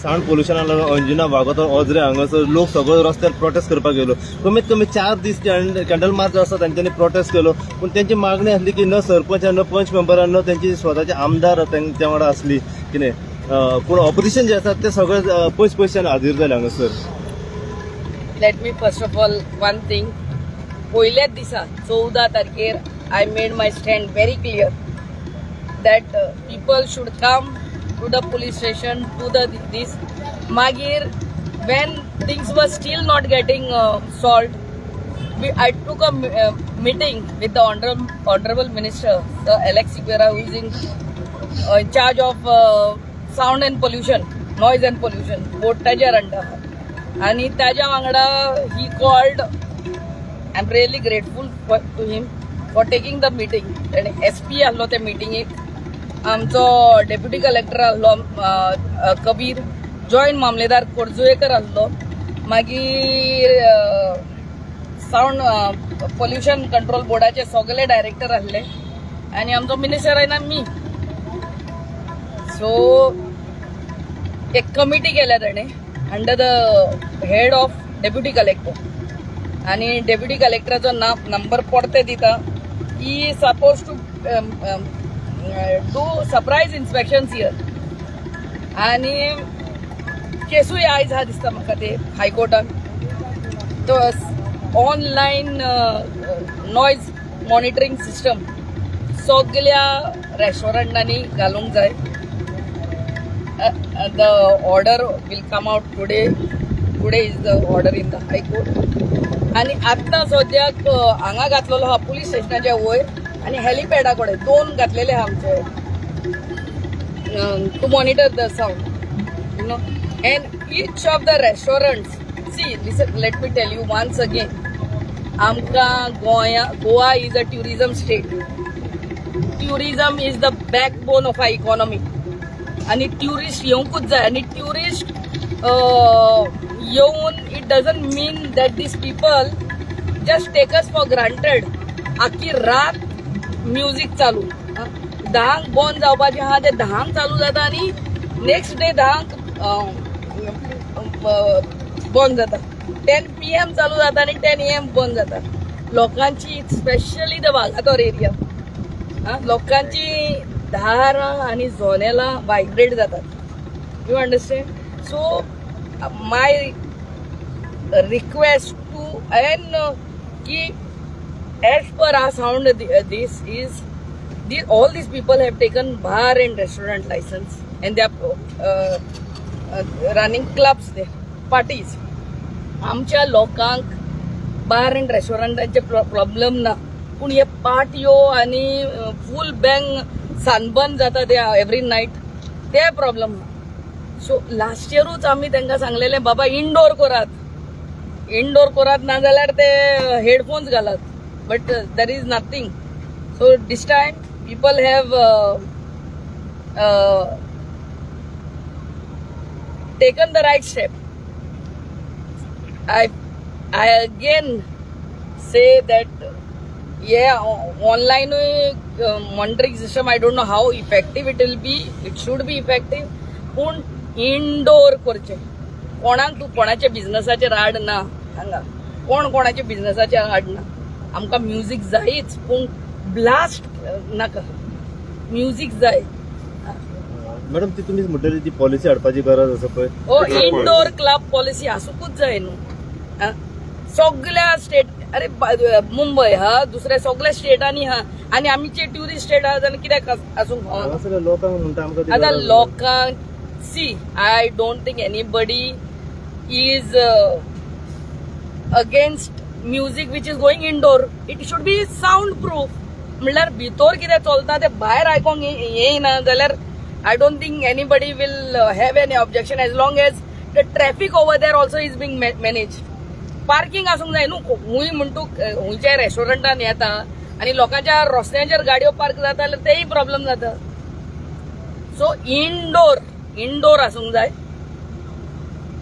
Sound पोल्युशनाक लागून अंजुना वागोतर ओझरे हांगासर लोक सगळो रस्त्यार प्रोटेस्ट करपाक गेलो. कमीत कमी 4 दीस कॅन्डल मार्च आसा तांच्यांनी प्रोटेस्ट केलो. पूण त्यांची मागणी आसली की न सरपंच न पंच मेंबरान न त्यांची स्वताचे आमदार त्यांच्या वांगडा असली कितें पूण ऑपोजिशन जे आसा ते सगळे पयसच्यान हाजीर जाले हांगासर. Let me first of all one thing, पयल्याच दिसा 14 तारखेर I made my stand very clear that people should come to the police station, to this. Magir, when things were still not getting solved, I took a meeting with the honorable minister, Alex Siguera, who is in charge of sound and pollution, noise and pollution, both tajar under. And taja wangada he called. I'm really grateful to him for taking the meeting. And SP allo te meeting it. आमचो deputy collector आसलो Kabir, joint मामलेदार कोरजुयेकर आसलो, मागीर sound pollution control बोर्डाचे सगळे director आसले आनी आमचो मिनिस्टर आयना मी. सो एक कमिटी केल्या ताणें under the head of deputy collector आनी डेप्युटी कलेक्टराचो नंबर पडते दिता. He suppose to do surprise inspections here आणि केसूय आयज हा दिसता म्हाका ते हायकोर्टान. तो ऑनलायन नॉयज मॉनिटरिंग सिस्टम सगळ्या रेस्टॉरंटांनी घालूंक जाय. The order will come out today is the order in the high court. आणि आत्ता सद्याक हांगा घातलेलो हा पुलीस स्टेशनाच्या वयर आणि हेलिपॅडा कडेन 2 घातलेले आमचे to monitor the sound, you know. And each of the restaurants, see listen, let me tell you once again, आमकां Goa is a tourism state. Tourism is the backbone of our economy आणि tourist येवंकूच जाय. आणि tourist येवन it doesn't mean that these people just take us for granted. आखी रात music चालू, 10 बंद जावपाचें आहा ते 10 चालू जाता आणि नेक्स्ट डे 10 बंद जाता. 10 PM चालू जाता आणि 10 AM बंद जाता. लोकांची स्पेशली द वागातोर एरिया, लोकांची धार आणि झोनेला व्हायब्रेट जातात. You understand? So my request to एन की as per our sound, this is all these people have taken bar and restaurant license and they are running clubs there, parties. आमच्या लोकांक बार end रेस्टॉरंटांचे problem ना, पूण हे पार्ट्यो आणि फुल bang sunburn जाता ते एवरी नाईट, ते प्रॉब्लेम ना. सो लास्ट इयरूच आम्ही तांकां सांगलेले बाबा इंडोर करात ना जाल्यार ते हेडफोन्स घालात. But there is nothing. So this time people have taken the right step. I again say that online monitoring system, I don't know how effective it will be. It should be effective. पण indoor करचे. कोणाक कोणाच्या बिझनेसाचेर आड ना हांगा, कोणाच्या बिझनेसाचेर आड ना. आमकां म्युझिक जायच पूण ब्लास्ट नाका, म्युझिक जाय. मॅडम ती तुम्ही म्हणटली ती पॉलिसी हाडपाची गरज आसा पळय, ओ इंडोर क्लब पॉलिसी आसूंकूच जाय न्हू. सगळ्या स्टेट, अरे मुंबय हा, दुसऱ्या सगळ्या स्टेटांनी हा, आणि आमचे ट्युरिस्ट स्टेट आहा जाल्यार कित्याक आसूंक फावना. लोकांक म्हणटा आमकां आतां लोकांक see, I don't think anybody is against music which is going indoor. It should be soundproof. म्हणल्यार भितर कितें चलता ते भायर आयकोंक येयना जाल्यार I don't think anybody will have any objection as long as the traffic over there also is being manage. Parking आसूंक जाय न्हू. खूंय म्हणटू खूंयच्या रेस्टॉरंटान येता आणि लोकांच्या रस्त्यांचेर गाडयो पार्क जाता जाल्यार तेय प्रॉब्लेम जाता. सो इंडोर आसूंक जाय.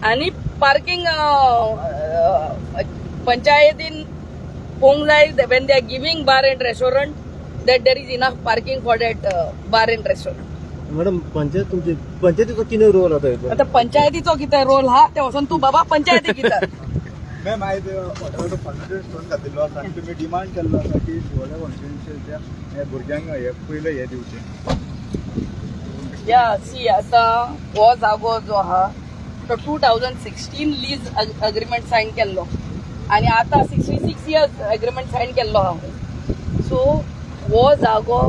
आणि पार्किंग पंचायतीन पोवंक जाय when they are giving bar and restaurant that there is enough parking for that bar and restaurant. Madam panchayat तुमची पंचायतीचो कितें रोल आता हेतून? आता पंचायतीचो कितें रोल हा ते वचून तू बाबा पंचायती कितें मॅम आयज वॉटरचो कॉन्फिडन्स स्टोन घातिल्लो आसा आनी तुमी डिमांड केल्लो आसा की शिवोले कॉन्स्टिट्युन्सीच्या हे भुरग्यांक हे पयलें हे दिवचें. या सी आता हो जागो जो आहा तो 2016 लीज अग्रीमेंट सायन केल्लो आनी आतां 66 इयर्स अग्रीमेंट सायन केल्लो आहा. सो हो जागो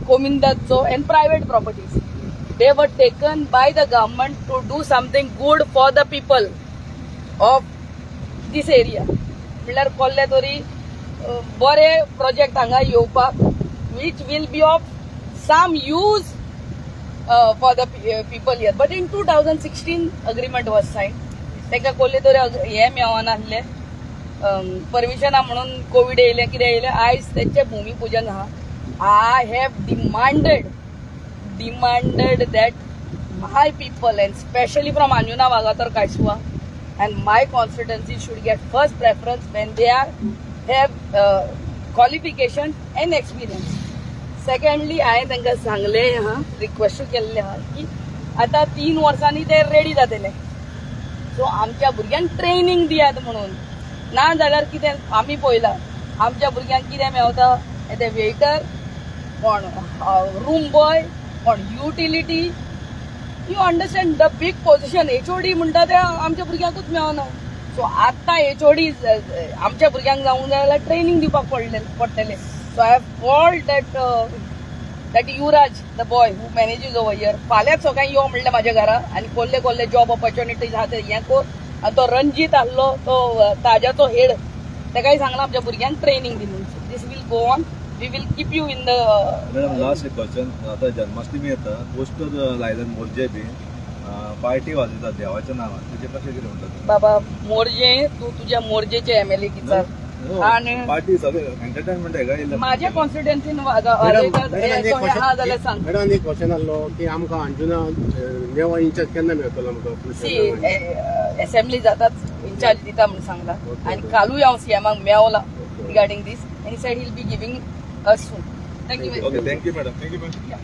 कोमिंदाचो and private properties they were taken by the government to do something good for the people of this area. म्हणल्यार कसले तरी बरे प्रोजेक्ट हांगा येवपाक which will be of some use for the people here. But in 2016 agreement was sign. ताका कसले तरी हे मेळनासले परमिशना म्हणून कोविड येयले कितें येयलें. आयज तेचें भूमिपूजन आहा. I have demanded that my people and especially from Anjuna Vagatar Kaiswa and my constituency should get first preference when they have qualification and experience. Secondly, I तांकां सांगले हा रिक्वेस्ट केल्ले हा की आता 3 वर्सांनी ते रेडी जातले. सो आमच्या भुरग्यांक ट्रेनिंग दियात म्हणून. ना जाल्यार कितें आमी पळयलां आमच्या भुरग्यांक कितें मेळटा ते वेटर कोण रूम बॉय कोण utility. You understand the big position HOD म्हणटा ते आमच्या भुरग्यांकूच मेळना. सो आतां HOD आमच्या भुरग्यांक जावंक जाय जाल्यार ट्रेनिंग दिवपाक पडटलें. So I have called that Yuvraj the boy who manages over here फाल्यांच सकाळीं यो म्हणलें म्हाज्या घरा आनी कसले जॉब ऑपॉर्च्युनिटीज आहा ते हें कर. आनी तो रणजीत आहलो तो ताज्याचो हेड ताकाय सांगला आमच्या भुरग्यांक ट्रेनिंग दी म्हणून. This will go on. We will keep you in the. Madam last एक क्वेश्चन. आता जन्माष्टमी येता पोस्टर लायल्यात मोर्चे बी पार्टी वाजयतात देवाच्या नांवान तुजे कशें कितें म्हणटा बाबा मोर्जे तू तुझ्या मोर्जेचे MLA किचार आणि पार्टी सगळे एंटरटेनमेंट आहे का माझ्या कॉन्स्टिट्युएन्सीन हा जाल्यार सांग. मॅडम एक क्वेश्चन आसलो की आमकां अंजुना देवा इंचार्ज केन्ना मेळटलो आमकां. सी असेंब्ली जाताच इंचार्ज दिता म्हणून सांगला आनी कालूय हांव CMाक मेळला regarding this and he said he will be giving us soon. Thank you very much. Okay, thank you, madam. Thank you, madam. Yeah.